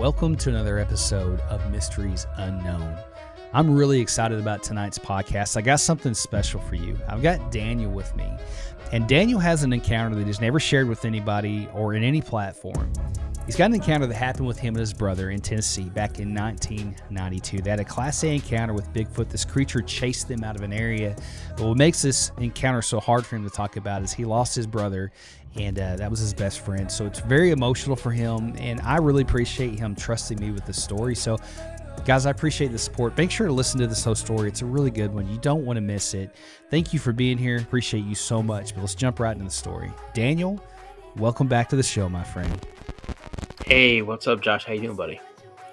welcome to another episode of Mysteries Unknown. I'm really excited about tonight's podcast. I got something special for you. I've got Daniel with me, and Daniel has an encounter that he's never shared with anybody or in any platform. He's got an encounter that happened with him and his brother in Tennessee back in 1992. They had a Class A encounter with Bigfoot. This creature chased them out of an area. But what makes this encounter so hard for him to talk about is he lost his brother, and that was his best friend. So it's very emotional for him, and I really appreciate him trusting me with this story. So, guys, I appreciate the support. Make sure to listen to this whole story. It's a really good one. You don't want to miss it. Thank you for being here. Appreciate you so much. But let's jump right into the story. Daniel, welcome back to the show, my friend. Hey, what's up, Josh? How you doing, buddy?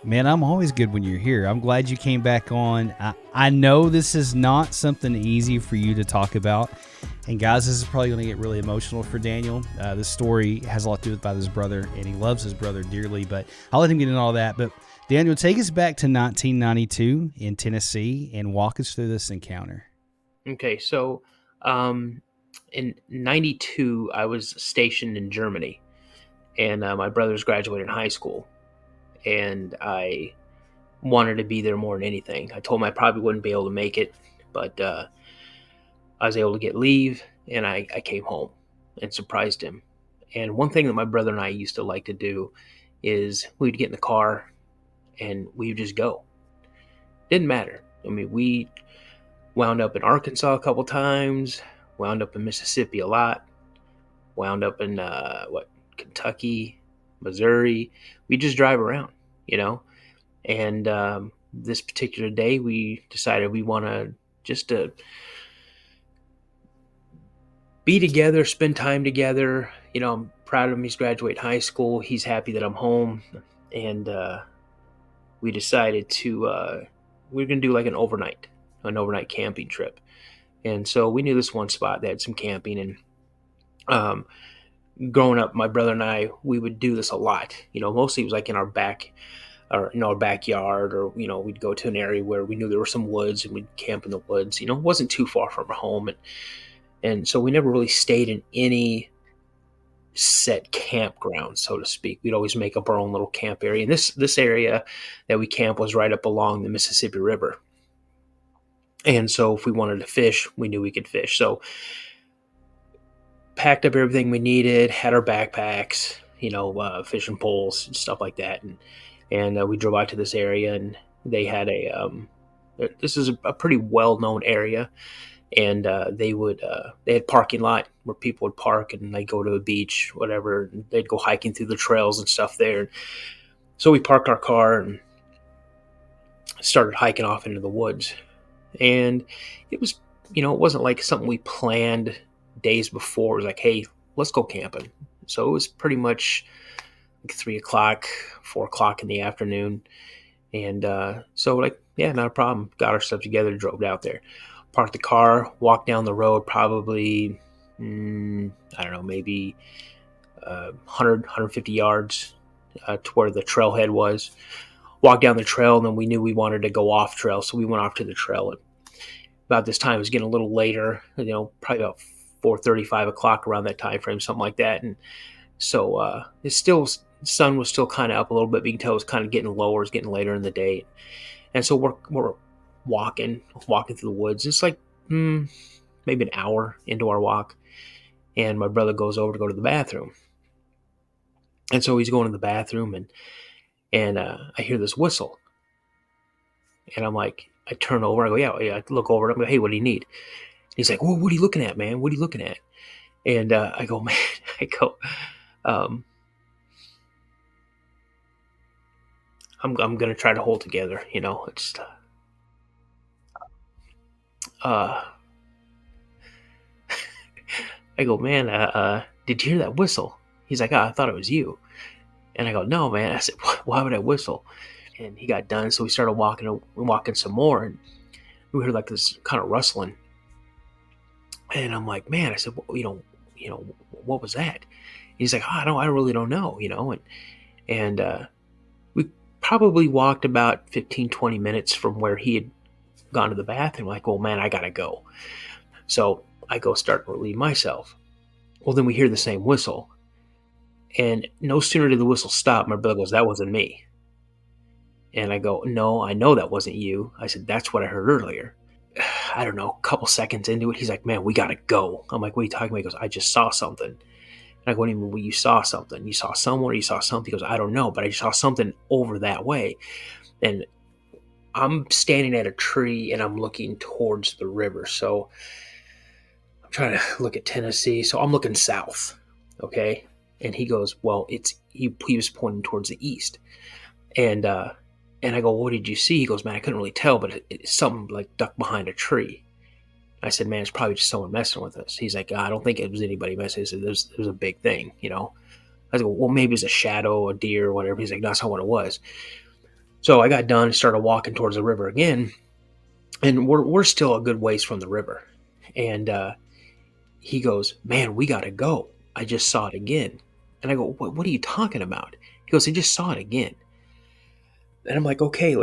Man, I'm always good when you're here. I'm glad you came back on. I know this is not something easy for you to talk about. And guys, this is probably going to get really emotional for Daniel. This story has a lot to do with his brother, and he loves his brother dearly. But I'll let him get into all that. But Daniel, take us back to 1992 in Tennessee and walk us through this encounter. Okay, so in 92, I was stationed in Germany. And my brothers graduated high school, and I wanted to be there more than anything. I told him I probably wouldn't be able to make it, but I was able to get leave, and I came home and surprised him. And one thing that my brother and I used to like to do is we'd get in the car, and we would just go. Didn't matter. I mean, we wound up in Arkansas a couple times, wound up in Mississippi a lot, wound up in, Kentucky, Missouri. We just drive around, and this particular day we decided we want to just be together, spend time together. I'm proud of him. He's graduating high school. He's happy that I'm home, and we decided to we're going to do like an overnight camping trip. And so we knew this one spot that had some camping, and growing up, my brother and I, we would do this a lot. Mostly it was like in our our backyard, or we'd go to an area where we knew there were some woods, and we'd camp in the woods. It wasn't too far from our home, and so we never really stayed in any set campground, so to speak. We'd always make up our own little camp area. And this area that we camped was right up along the Mississippi River, and so if we wanted to fish, we knew we could fish. So packed up everything we needed, had our backpacks, fishing poles and stuff like that, and we drove out to this area, and they had this is a pretty well-known area, and they had parking lot where people would park, and they'd go to a beach, whatever, and they'd go hiking through the trails and stuff there. So we parked our car and started hiking off into the woods, and it was, it wasn't like something we planned days before. It was like, hey, let's go camping. So it was pretty much like 3 o'clock, 4 o'clock in the afternoon. And so not a problem. Got our stuff together, drove out there, parked the car, walked down the road probably, maybe 150 yards to where the trailhead was. Walked down the trail, and then we knew we wanted to go off trail. So we went off to the trail. And about this time, it was getting a little later, probably about 4:30, 5 o'clock, around that time frame, something like that. And so the sun was still kind of up a little bit, but you can tell it was kind of getting lower. It's getting later in the day. And so we're walking through the woods. It's like maybe an hour into our walk, and my brother goes over to go to the bathroom. And so he's going to the bathroom, and I hear this whistle. And I'm like, I turn over, I go, yeah, I look over, and I'm like, hey, what do you need? He's like, well, what are you looking at, man? What are you looking at? And I go, man, I'm going to try to hold together, it's, I go, man, did you hear that whistle? He's like, I thought it was you. And I go, no, man. I said, why would I whistle? And he got done. So we started walking some more, and we heard like this kind of rustling. And I'm like, man, I said, well, what was that? He's like, I really don't know, and we probably walked about 15, 20 minutes from where he had gone to the bathroom. Like, well, man, I got to go. So I go start to relieve myself. Well, then we hear the same whistle. And no sooner did the whistle stop, my brother goes, that wasn't me. And I go, no, I know that wasn't you. I said, that's what I heard earlier. I don't know, a couple seconds into it, he's like, man, we got to go. I'm like, what are you talking about? He goes, I just saw something. And I go, what do you mean, well, you saw something? You saw someone or you saw something? He goes, I don't know, but I just saw something over that way. And I'm standing at a tree and I'm looking towards the river. So I'm trying to look at Tennessee. So I'm looking south. Okay. And he goes, well, he was pointing towards the east. And I go, what did you see? He goes, man, I couldn't really tell, but it's something like ducked behind a tree. I said, man, it's probably just someone messing with us. He's like, I don't think it was anybody messing. He said, there's a big thing, you know. I go, well, maybe it's a shadow, a deer, or whatever. He's like, no, that's not what it was. So I got done and started walking towards the river again, and we're still a good ways from the river. And he goes, man, we got to go. I just saw it again. And I go, what are you talking about? He goes, I just saw it again. And I'm like, okay,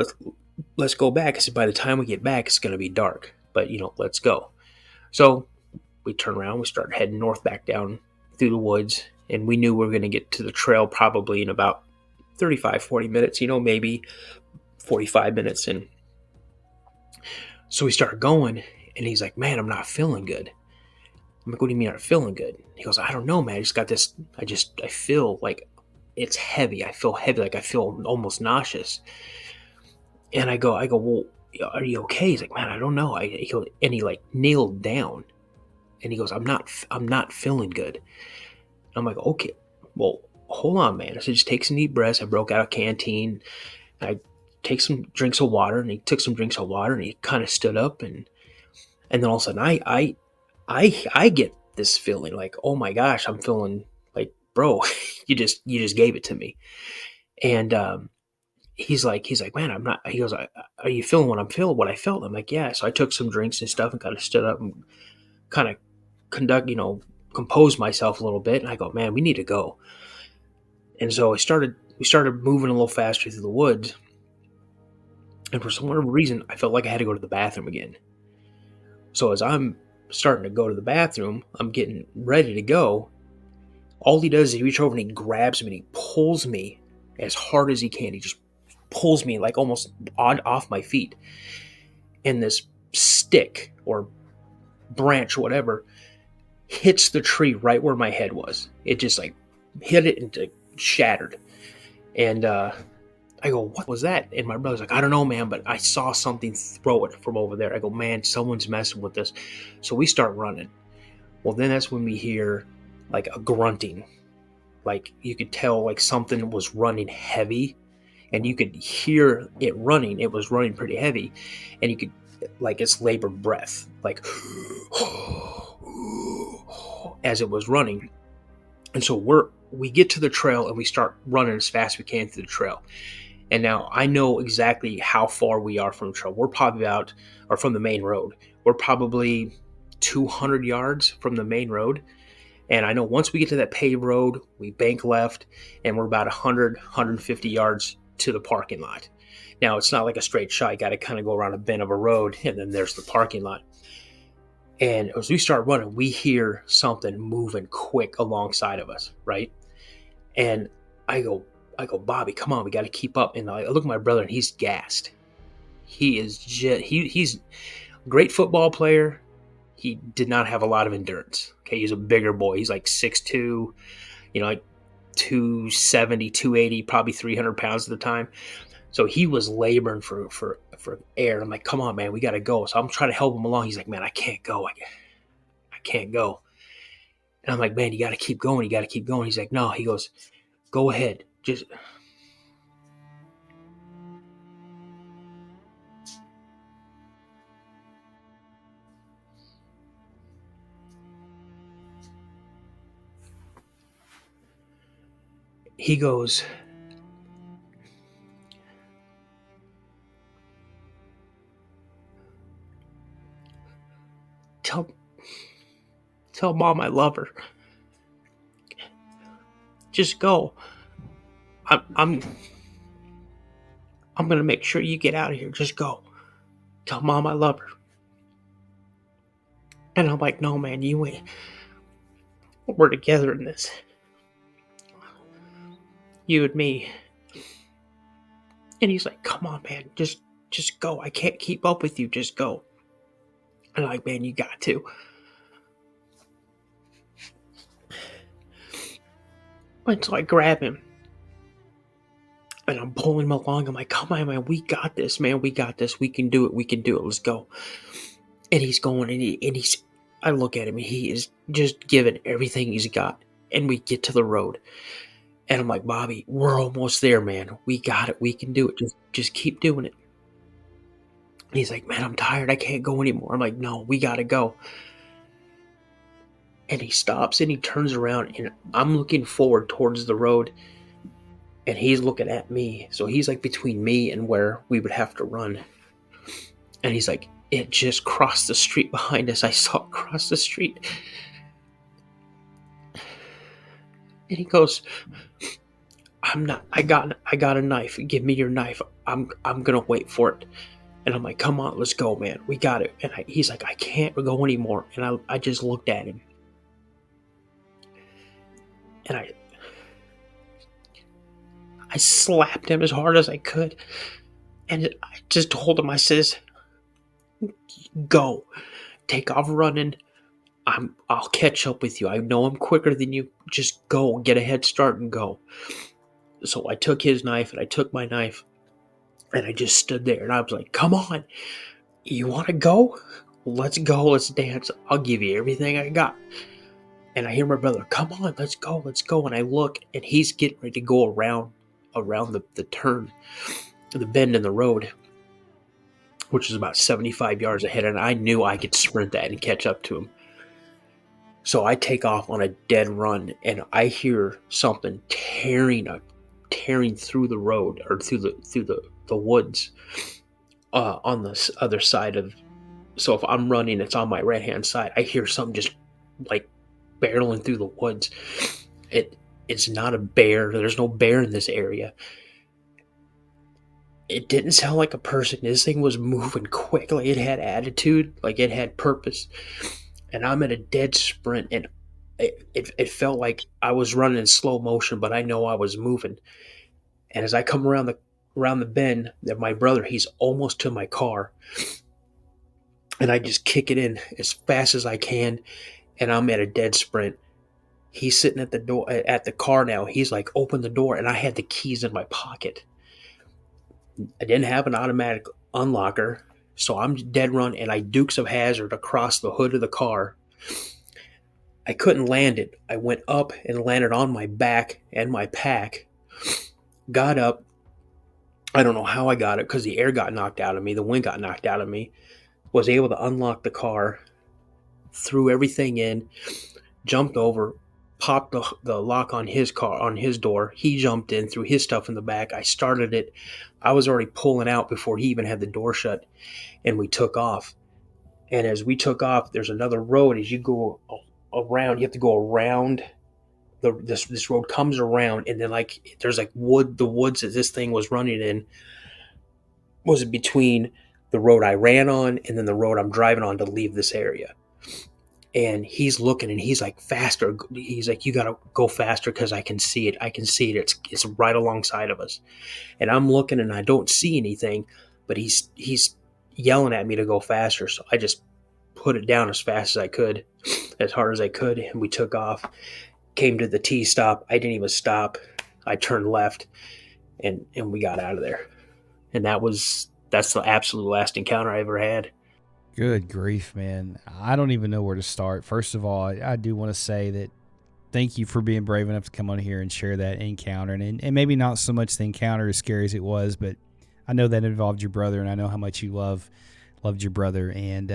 let's go back. I said, by the time we get back, it's going to be dark. But, let's go. So we turn around. We start heading north back down through the woods. And we knew we were going to get to the trail probably in about 35, 40 minutes, maybe 45 minutes. And so we started going. And he's like, man, I'm not feeling good. I'm like, what do you mean I'm not feeling good? He goes, I don't know, man. I just got this. I feel like it's heavy. I feel heavy. Like I feel almost nauseous. And I go, well, are you okay? He's like, man, I don't know. He like kneeled down and he goes, I'm not feeling good. I'm like, okay, well, hold on, man. I said, just take some deep breaths. I broke out a canteen. I take some drinks of water, and he took some drinks of water, and he kind of stood up, and then all of a sudden I get this feeling like, oh my gosh, I'm feeling like, bro, you just gave it to me. And he's like, man, I'm not. He goes, are you feeling what I felt? I'm like, yeah. So I took some drinks and stuff and kind of stood up and kind of compose myself a little bit. And I go, man, we need to go. And so we started moving a little faster through the woods. And for some whatever reason, I felt like I had to go to the bathroom again. So as I'm starting to go to the bathroom, I'm getting ready to go. All he does is he reaches over and he grabs me and he pulls me as hard as he can. He just pulls me like almost off my feet. And this stick or branch, whatever, hits the tree right where my head was. It just like hit it and shattered. And I go, what was that? And my brother's like, I don't know, man, but I saw something throw it from over there. I go, man, someone's messing with us. So we start running. Well, then that's when we hear like a grunting. Like you could tell like something was running heavy, and you could hear it running. It was running pretty heavy, and you could like it's labored breath, like as it was running. And so we get to the trail and we start running as fast as we can through the trail. And now I know exactly how far we are from the trail. We're probably from the main road. We're probably 200 yards from the main road. And I know once we get to that paved road, we bank left, and we're about 100, 150 yards to the parking lot. Now, it's not like a straight shot. You got to kind of go around a bend of a road, and then there's the parking lot. And as we start running, we hear something moving quick alongside of us, right? And I go, Bobby, come on, we got to keep up. And I look at my brother, and he's gassed. He's a great football player. He did not have a lot of endurance. Okay, he's a bigger boy. He's like 6'2", like 270, 280, probably 300 pounds at the time. So he was laboring for air. I'm like, come on, man, we got to go. So I'm trying to help him along. He's like, man, I can't go. I can't go. And I'm like, man, you got to keep going. You got to keep going. He's like, no. He goes, go ahead. Just he goes, tell mom I love her. Just go. I'm gonna make sure you get out of here. Just go. Tell mom I love her. And I'm like, no, man, you ain't. We're together in this. You and me. And he's like, come on, man, just go. I can't keep up with you. Just go. And I'm like, man, you got to. And so I grab him and I'm pulling him along. I'm like, come on, man, we got this, man. We got this. We can do it. We can do it. Let's go. And he's going and he's, I look at him and he is just giving everything he's got. And we get to the road. And I'm like, Bobby, we're almost there, man. We got it. We can do it. Just keep doing it. And he's like, man, I'm tired. I can't go anymore. I'm like, no, we got to go. And he stops and he turns around and I'm looking forward towards the road and he's looking at me. So he's like between me and where we would have to run. And he's like, it just crossed the street behind us. I saw it cross the street. And he goes, I got a knife. Give me your knife. I'm going to wait for it. And I'm like, come on, let's go, man. We got it. And he's like, I can't go anymore. And I just looked at him. And I slapped him as hard as I could. And I just told him, I says, go. Take off running. I'll catch up with you. I know I'm quicker than you. Just go. Get a head start and go. So I took his knife and I took my knife. And I just stood there. And I was like, come on. You want to go? Let's go. Let's dance. I'll give you everything I got. And I hear my brother, come on, let's go, let's go. And I look, and he's getting ready to go around the turn, the bend in the road, which is about 75 yards ahead. And I knew I could sprint that and catch up to him. So I take off on a dead run, and I hear something tearing through the road or through the woods on the other side of. So if I'm running, it's on my right hand side. I hear something just like barreling through the woods. It's not a bear. There's no bear in this area. It didn't sound like a person. This thing was moving quick. Like it had attitude. Like it had purpose. And I'm at a dead sprint. And it felt like I was running in slow motion, but I know I was moving. And as I come around the bend, my brother, he's almost to my car. And I just kick it in as fast as I can. And I'm at a dead sprint. He's sitting at the door at the car now. He's like, open the door, and I had the keys in my pocket. I didn't have an automatic unlocker, so I'm dead run, and I Dukes of Hazzard across the hood of the car. I couldn't land it. I went up and landed on my back and my pack. Got up. I don't know how I got it because the air got knocked out of me. The wind got knocked out of me. Was able to unlock the car. Threw everything in, jumped over, popped the lock on his car, on his door. He jumped in, threw his stuff in the back. I started it. I was already pulling out before he even had the door shut, and we took off. And as we took off, there's another road. As you go around, you have to go around. This road comes around, and then like there's like wood. The woods that this thing was running in was between the road I ran on and then the road I'm driving on to leave this area. And he's looking and he's like, faster. He's like, you got to go faster because I can see it. It's right alongside of us. And I'm looking and I don't see anything, but he's yelling at me to go faster. So I just put it down as fast as I could, as hard as I could. And we took off, came to the T stop. I didn't even stop. I turned left and we got out of there. And that's the absolute last encounter I ever had. Good grief, man. I don't even know where to start. First of all, I do want to say that thank you for being brave enough to come on here and share that encounter. And maybe not so much the encounter as scary as it was, but I know that involved your brother, and I know how much you loved your brother. And,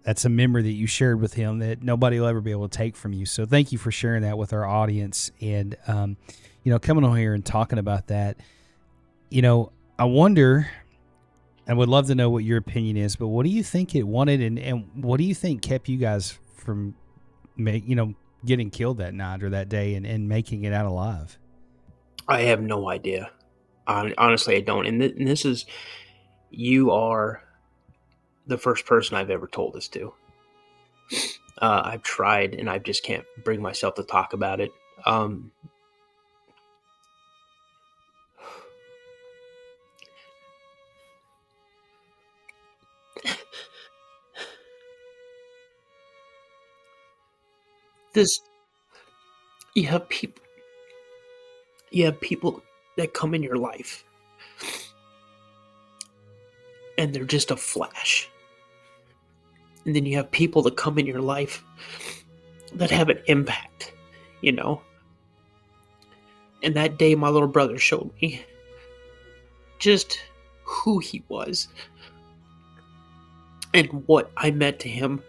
that's a memory that you shared with him that nobody will ever be able to take from you. So thank you for sharing that with our audience. And, coming on here and talking about that, I wonder... I would love to know what your opinion is, but what do you think it wanted, and what do you think kept you guys from, getting killed that night or that day and making it out alive? I have no idea. Honestly, I don't. And this is, you are the first person I've ever told this to. I've tried, and I just can't bring myself to talk about it. this you have people that come in your life and they're just a flash. And then you have people that come in your life that have an impact, you know. And that day my little brother showed me just who he was and what I meant to him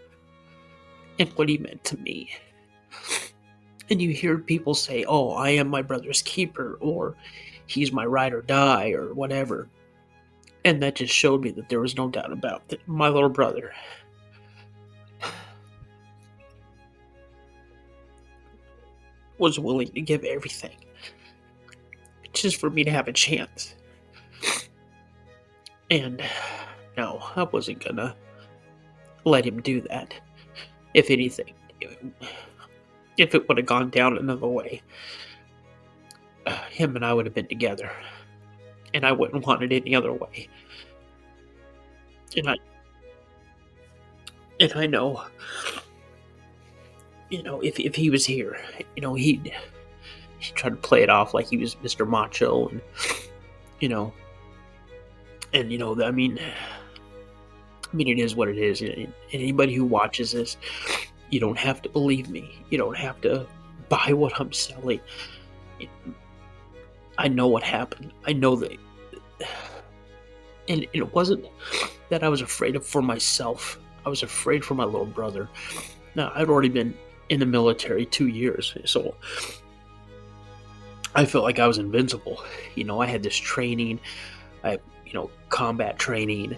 and what he meant to me. And you hear people say, "Oh, I am my brother's keeper," or "He's my ride or die," or whatever. And that just showed me that there was no doubt about that my little brother was willing to give everything just for me to have a chance. And no, I wasn't gonna let him do that. If anything, if it would have gone down another way, him and I would have been together. And I wouldn't want it any other way. And I know, if he was here, he'd try to play it off like he was Mr. Macho, and you know, I mean, it is what it is. And anybody who watches this, you don't have to believe me. You don't have to buy what I'm selling. I know what happened. I know that, and it wasn't that I was afraid for myself. I was afraid for my little brother. Now, I'd already been in the military 2 years, so I felt like I was invincible. I had this training, combat training,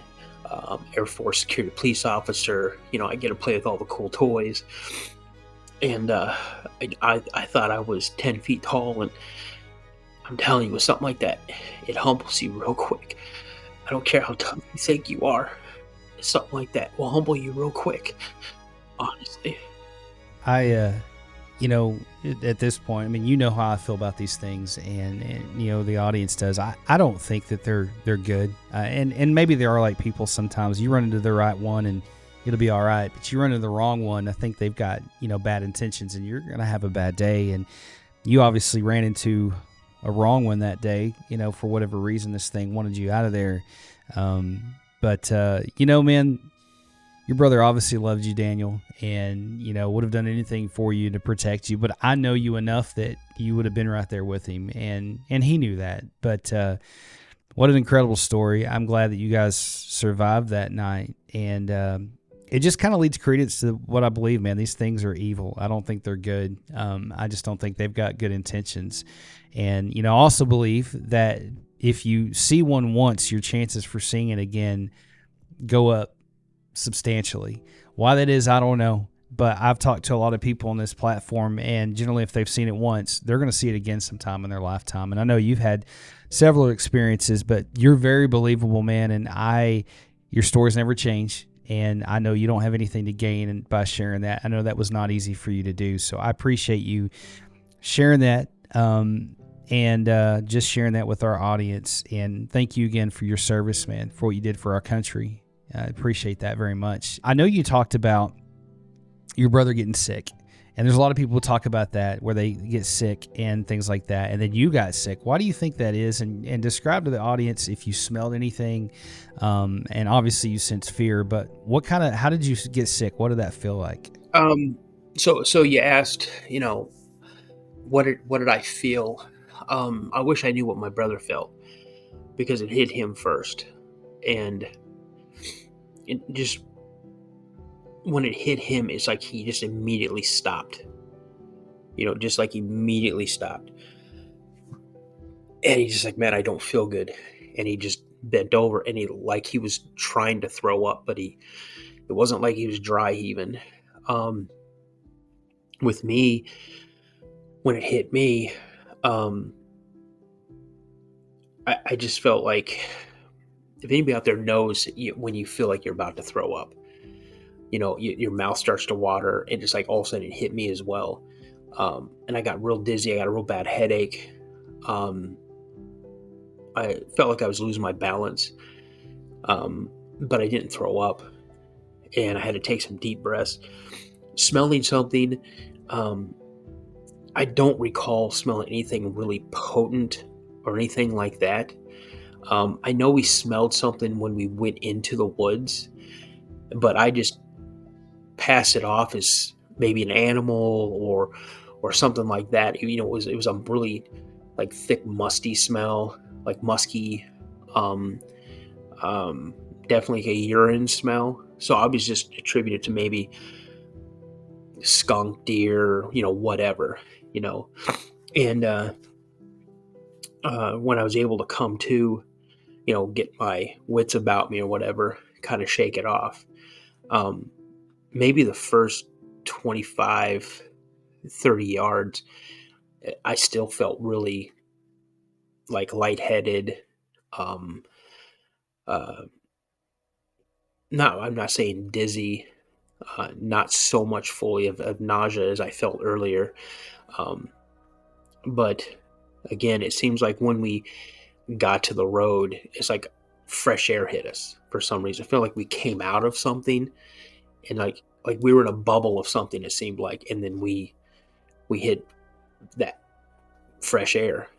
Air Force security police officer. I get to play with all the cool toys. And I thought I was 10 feet tall, and I'm telling you, with something like that, it humbles you real quick. I don't care how tough you think you are. Something like that will humble you real quick, honestly. I, at this point, I mean, you know how I feel about these things, and the audience does. I don't think that they're good, and maybe they are like people. Sometimes you run into the right one and it'll be all right, but you run into the wrong one, I think they've got bad intentions, and you're gonna have a bad day. And you obviously ran into a wrong one that day, for whatever reason this thing wanted you out of there. But man, your brother obviously loved you, Daniel, and, would have done anything for you to protect you. But I know you enough that you would have been right there with him, and he knew that. But what an incredible story. I'm glad that you guys survived that night. And it just kind of leads credence to what I believe, man. These things are evil. I don't think they're good. I just don't think they've got good intentions. And, I also believe that if you see one once, your chances for seeing it again go up substantially. Why that is, I don't know. But I've talked to a lot of people on this platform, and generally if they've seen it once, they're going to see it again sometime in their lifetime. And I know you've had several experiences, but you're very believable, man, and your stories never change. And I know you don't have anything to gain by sharing that. I know that was not easy for you to do. So I appreciate you sharing that and just sharing that with our audience. And thank you again for your service, man, for what you did for our country. I appreciate that very much. I know you talked about your brother getting sick. And there's a lot of people who talk about that, where they get sick and things like that. And then you got sick. Why do you think that is? And describe to the audience if you smelled anything. And obviously you sense fear, but how did you get sick? What did that feel like? So you asked, what did I feel? I wish I knew what my brother felt, because it hit him first. And it just, when it hit him, it's like he just immediately stopped. Just like immediately stopped. And he's just like, "Man, I don't feel good." And he just bent over, and he was trying to throw up, but it wasn't like he was dry heaving. With me, when it hit me, I just felt like, if anybody out there knows, when you feel like you're about to throw up, your mouth starts to water, and just like all of a sudden it hit me as well. And I got real dizzy. I got a real bad headache. I felt like I was losing my balance, but I didn't throw up, and I had to take some deep breaths. Smelling something, Um, I don't recall smelling anything really potent or anything like that. I know we smelled something when we went into the woods, but I just pass it off as maybe an animal or something like that. It was a really like thick, musty smell, like musky, um, um, definitely a urine smell. So I was just attributed to maybe skunk, deer, whatever, you know. And when I was able to come to, get my wits about me or whatever, kind of shake it off. Um, Maybe the first 25, 30 yards, I still felt really like lightheaded. Um, uh, I'm not saying dizzy, not so much fully of nausea as I felt earlier. Um, but again, it seems like when we got to the road, it's like fresh air hit us for some reason. I feel like we came out of something and like we were in a bubble of something, it seemed like, and then we hit that fresh air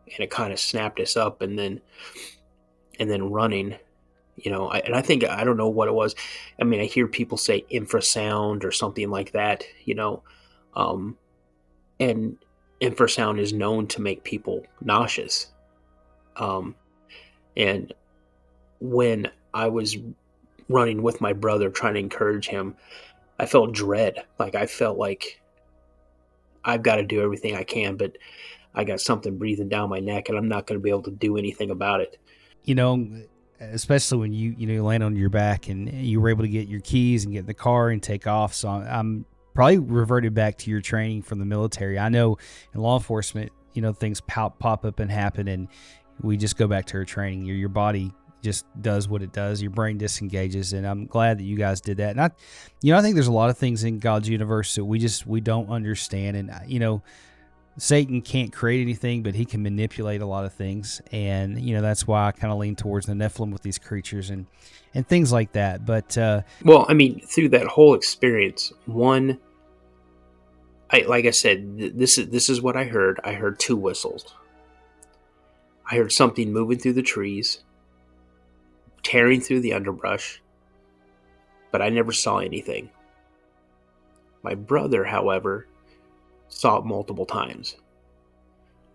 and it kind of snapped us up, and then running, and I think, I don't know what it was. I mean, I hear people say infrasound or something like that, um, and infrasound is known to make people nauseous. Um, and when I was running with my brother trying to encourage him, I felt dread. Like I felt like I've got to do everything I can, but I got something breathing down my neck and I'm not going to be able to do anything about it. You know, especially when you land on your back and you were able to get your keys and get in the car and take off. So I'm probably reverted back to your training from the military. I know in law enforcement, things pop up and happen, and we just go back to our training. Your body just does what it does. Your brain disengages, and I'm glad that you guys did that. And I think there's a lot of things in God's universe that we don't understand, and Satan can't create anything, but he can manipulate a lot of things. And, that's why I kind of lean towards the Nephilim with these creatures and things like that. But, well, I mean, through that whole experience, like I said, this is what I heard. I heard two whistles. I heard something moving through the trees, tearing through the underbrush, but I never saw anything. My brother, however, saw it multiple times.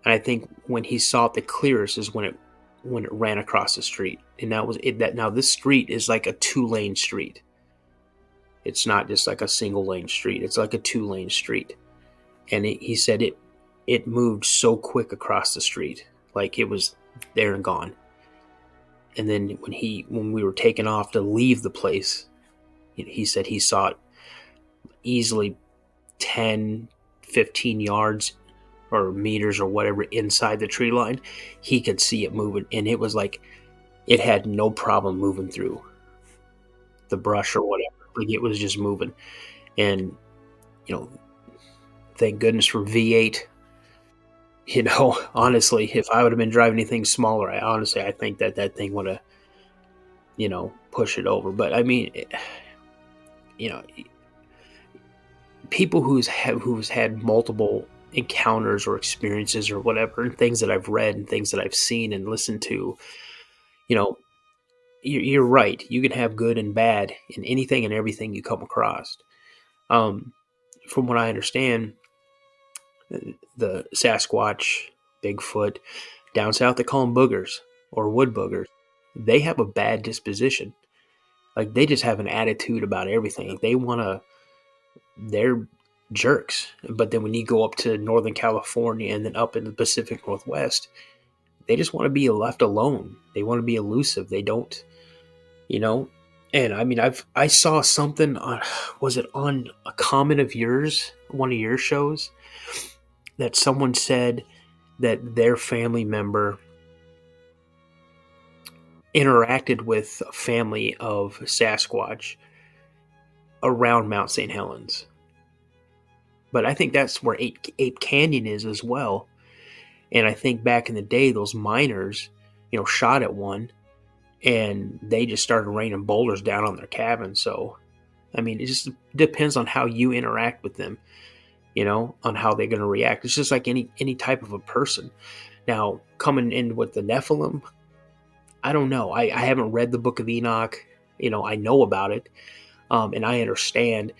And I think when he saw it the clearest is when it ran across the street. And that was it. That now this street is like a 2-lane street. It's not just like a single lane street. It's like a 2-lane street. And he said it moved so quick across the street, like it was there and gone. And then when we were taking off to leave the place, he said he saw it easily 10, 15 yards or meters or whatever inside the tree line. He could see it moving, and it was like it had no problem moving through the brush or whatever. Like it was just moving. And thank goodness for V8. Honestly, if I would have been driving anything smaller, I think that thing would have push it over. But I mean, people who's had multiple encounters or experiences or whatever, and things that I've read and things that I've seen and listened to, you're right. You can have good and bad in anything and everything you come across. From what I understand, the Sasquatch, Bigfoot, down south they call them boogers or wood boogers. They have a bad disposition. Like they just have an attitude about everything. Like they're jerks. But then when you go up to Northern California and then up in the Pacific Northwest, they just want to be left alone. They want to be elusive. They don't, And I mean, I saw something on, was it on a comment of yours, one of your shows, that someone said that their family member interacted with a family of Sasquatch around Mount St. Helens. But I think that's where Ape Canyon is as well. And I think back in the day, those miners, shot at one, and they just started raining boulders down on their cabin. So, I mean, it just depends on how you interact with them. on how they're going to react. It's just like any type of a person. Now, coming in with the Nephilim, I don't know. I haven't read the Book of Enoch. I know about it, and I understand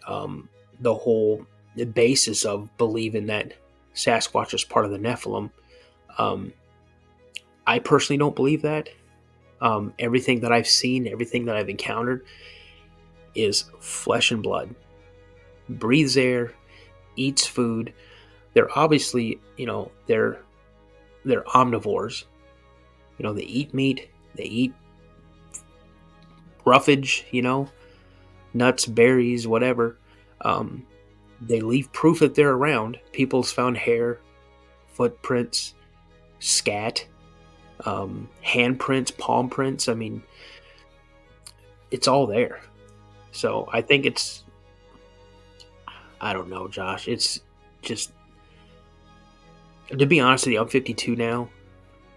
the whole basis of believing that Sasquatch is part of the Nephilim. I personally don't believe that. Everything that I've seen, everything that I've encountered is flesh and blood. Breathes air, eats food. They're obviously, they're omnivores. They eat meat, they eat roughage, nuts, berries, whatever. They leave proof that they're around. People's found hair, footprints, scat, handprints, palm prints. I mean, it's all there. So I think I don't know, Josh. It's just, to be honest with you, I'm 52 now.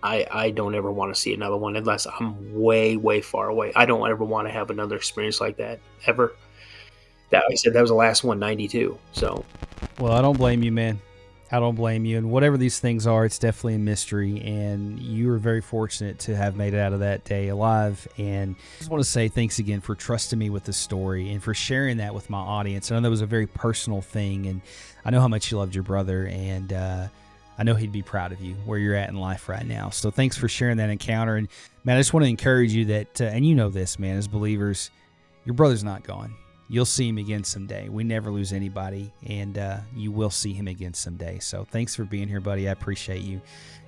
I don't ever want to see another one unless I'm way, way far away. I don't ever want to have another experience like that, ever. That, like I said, that was the last one, 92. So, Well, I don't blame you, man. I don't blame you. And whatever these things are, it's definitely a mystery. And you were very fortunate to have made it out of that day alive. And I just want to say thanks again for trusting me with this story and for sharing that with my audience. I know that was a very personal thing. And I know how much you loved your brother. And I know he'd be proud of you where you're at in life right now. So thanks for sharing that encounter. And, man, I just want to encourage you that, and you know this, man, as believers, your brother's not gone. You'll see him again someday. We never lose anybody, and you will see him again someday. So thanks for being here, buddy. I appreciate you.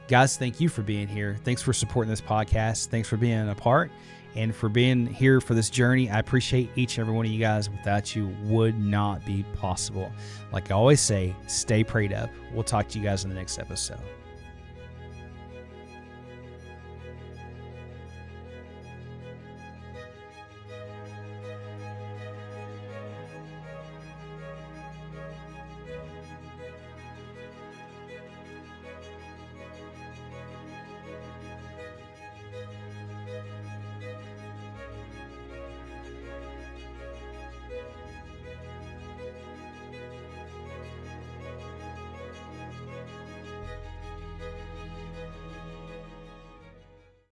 Guys, thank you for being here. Thanks for supporting this podcast. Thanks for being a part and for being here for this journey. I appreciate each and every one of you guys. Without you, would not be possible. Like I always say, stay prayed up. We'll talk to you guys in the next episode.